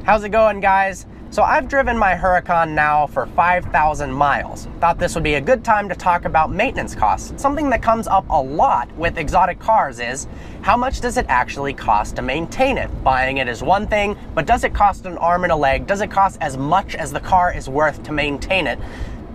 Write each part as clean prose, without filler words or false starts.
How's it going, guys? So I've driven my Huracan now for 5,000 miles. Thought this would be a good time to talk about maintenance costs. Something that comes up a lot with exotic cars is, how much does it actually cost to maintain it? Buying it is one thing, but does it cost an arm and a leg? Does it cost as much as the car is worth to maintain it?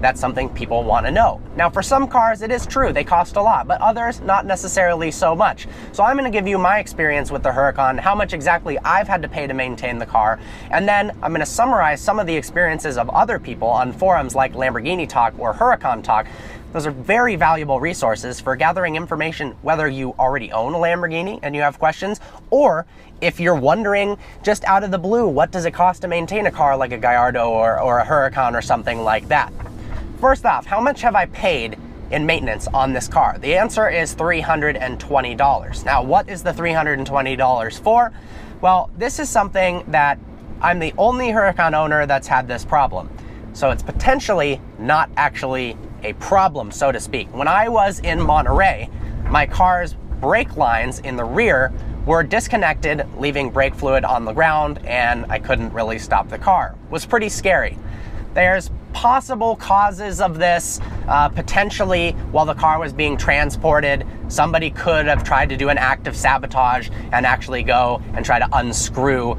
That's something people want to know. Now, for some cars, it is true, they cost a lot, but others, not necessarily so much. So I'm going to give you my experience with the Huracan, how much exactly I've had to pay to maintain the car, and then I'm going to summarize some of the experiences of other people on forums like Lamborghini Talk or Huracan Talk. Those are very valuable resources for gathering information, whether you already own a Lamborghini and you have questions, or if you're wondering just out of the blue, what does it cost to maintain a car like a Gallardo or a Huracan or something like that. First off, how much have I paid in maintenance on this car? The answer is $320. Now, what is the $320 for? Well, this is something that I'm the only Huracan owner that's had this problem. So it's potentially not actually a problem, so to speak. When I was in Monterey, my car's brake lines in the rear were disconnected, leaving brake fluid on the ground, and I couldn't really stop the car. It was pretty scary. There's possible causes of this. Potentially, while the car was being transported, somebody could have tried to do an act of sabotage and actually go and try to unscrew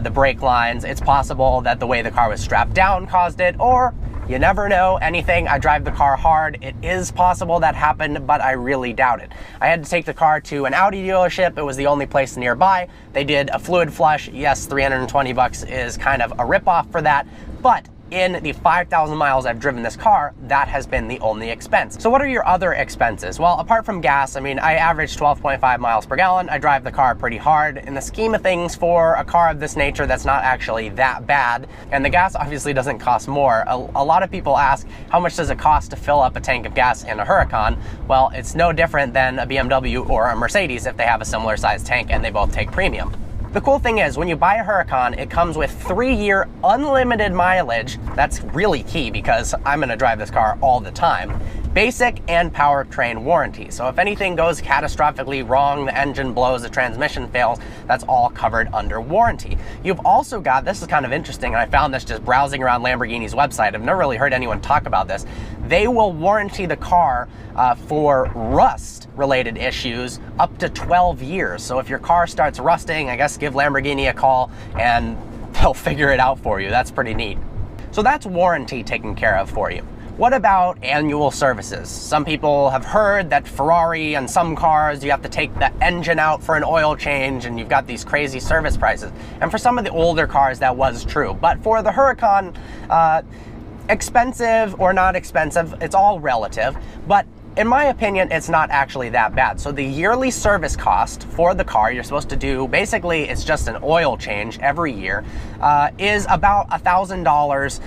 the brake lines. It's possible that the way the car was strapped down caused it, or you never know anything. I drive the car hard. It is possible that happened, but I really doubt it. I had to take the car to an Audi dealership. It was the only place nearby. They did a fluid flush. Yes, 320 bucks is kind of a ripoff for that, but in the 5,000 miles I've driven this car, that has been the only expense. So what are your other expenses? Well, apart from gas, I mean, I average 12.5 miles per gallon. I drive the car pretty hard. In the scheme of things, for a car of this nature, that's not actually that bad. And the gas obviously doesn't cost more. A lot of people ask, how much does it cost to fill up a tank of gas in a Huracan? Well, it's no different than a BMW or a Mercedes if they have a similar size tank and they both take premium. The cool thing is, when you buy a Huracan, it comes with 3-year unlimited mileage. That's really key because I'm going to drive this car all the time. Basic and powertrain warranty. So if anything goes catastrophically wrong, the engine blows, the transmission fails, that's all covered under warranty. You've also got, this is kind of interesting, and I found this just browsing around Lamborghini's website. I've never really heard anyone talk about this. They will warranty the car for rust-related issues up to 12 years. So if your car starts rusting, I guess give Lamborghini a call and they'll figure it out for you. That's pretty neat. So that's warranty taken care of for you. What about annual services? Some people have heard that Ferrari and some cars, you have to take the engine out for an oil change and you've got these crazy service prices. And for some of the older cars, that was true. But for the Huracan, expensive or not expensive, it's all relative. But in my opinion, it's not actually that bad. So the yearly service cost for the car, you're supposed to do, basically it's just an oil change every year, is about $1,000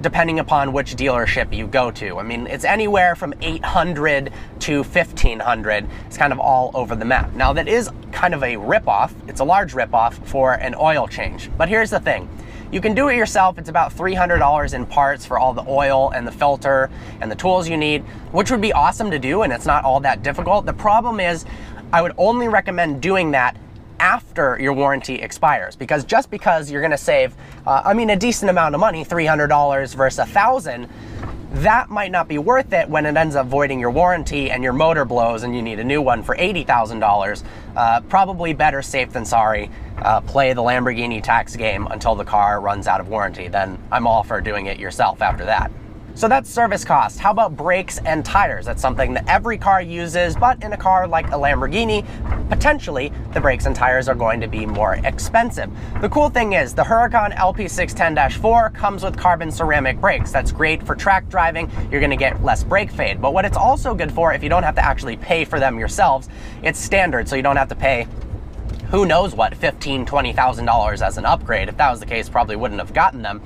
depending upon which dealership you go to. I mean, it's anywhere from $800 to $1,500. It's kind of all over the map. Now, that is kind of a ripoff. It's a large ripoff for an oil change. But here's the thing. You can do it yourself. It's about $300 in parts for all the oil and the filter and the tools you need, which would be awesome to do, and it's not all that difficult. The problem is, I would only recommend doing that after your warranty expires, because just because you're going to save, a decent amount of money, $300 versus $1,000, that might not be worth it when it ends up voiding your warranty and your motor blows and you need a new one for $80,000. Probably better safe than sorry. Play the Lamborghini tax game until the car runs out of warranty. Then I'm all for doing it yourself after that. So that's service cost. How about brakes and tires? That's something that every car uses, but in a car like a Lamborghini, potentially the brakes and tires are going to be more expensive. The cool thing is the Huracan LP610-4 comes with carbon ceramic brakes. That's great for track driving. You're going to get less brake fade. But what it's also good for, if you don't have to actually pay for them yourselves, it's standard, so you don't have to pay who knows what, $15,000, $20,000 as an upgrade. If that was the case, probably wouldn't have gotten them.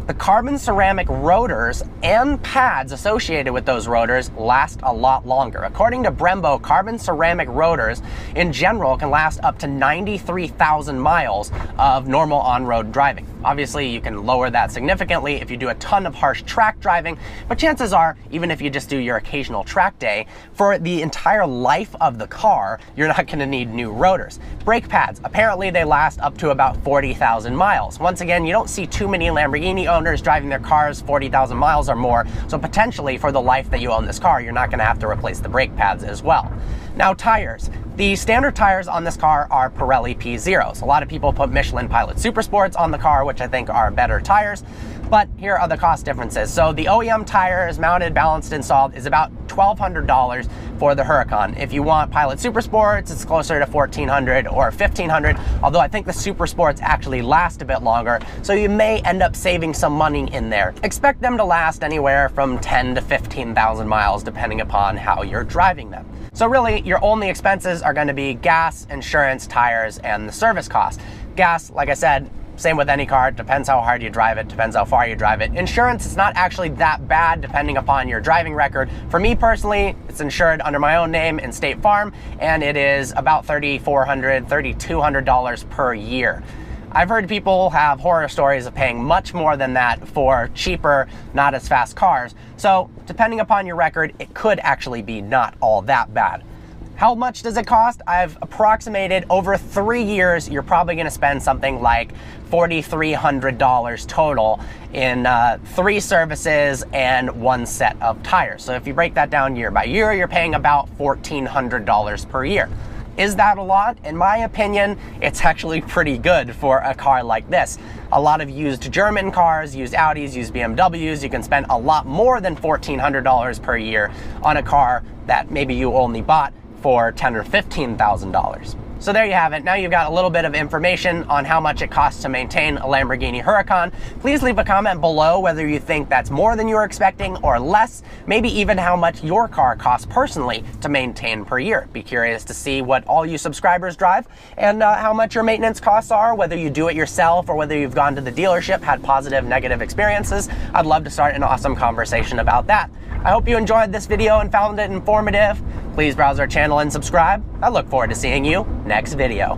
the carbon ceramic rotors and pads associated with those rotors last a lot longer. According to Brembo, carbon ceramic rotors in general can last up to 93,000 miles of normal on-road driving. Obviously, you can lower that significantly if you do a ton of harsh track driving, but chances are, even if you just do your occasional track day, for the entire life of the car, you're not going to need new rotors. Brake pads, apparently they last up to about 40,000 miles. Once again, you don't see too many Lamborghini owners driving their cars 40,000 miles or more, so potentially for the life that you own this car, you're not going to have to replace the brake pads as well. Now, tires. The standard tires on this car are Pirelli P0s. A lot of people put Michelin Pilot Super Sports on the car, which I think are better tires, but here are the cost differences. So the OEM tires, mounted, balanced, installed, is about $1,200 for the Huracan. If you want Pilot Super Sports, it's closer to $1,400 or $1,500, although I think the Super Sports actually last a bit longer, so you may end up saving some money in there. Expect them to last anywhere from 10 to 15,000 miles, depending upon how you're driving them. So really, your only expenses are going to be gas, insurance, tires, and the service cost. Gas, like I said, same with any car, depends how hard you drive it, depends how far you drive it. Insurance is not actually that bad depending upon your driving record. For me personally, it's insured under my own name in State Farm, and it is about $3,400, $3,200 per year. I've heard people have horror stories of paying much more than that for cheaper, not as fast cars. So depending upon your record, it could actually be not all that bad. How much does it cost? I've approximated over 3 years, you're probably gonna spend something like $4,300 total in 3 services and 1 set of tires. So if you break that down year by year, you're paying about $1,400 per year. Is that a lot? In my opinion, it's actually pretty good for a car like this. A lot of used German cars, used Audis, used BMWs, you can spend a lot more than $1,400 per year on a car that maybe you only bought for $10,000 or $15,000. So there you have it. Now you've got a little bit of information on how much it costs to maintain a Lamborghini Huracan. Please leave a comment below whether you think that's more than you were expecting or less, maybe even how much your car costs personally to maintain per year. Be curious to see what all you subscribers drive and how much your maintenance costs are, whether you do it yourself or whether you've gone to the dealership, had positive, negative experiences. I'd love to start an awesome conversation about that. I hope you enjoyed this video and found it informative. Please browse our channel and subscribe. I look forward to seeing you next video.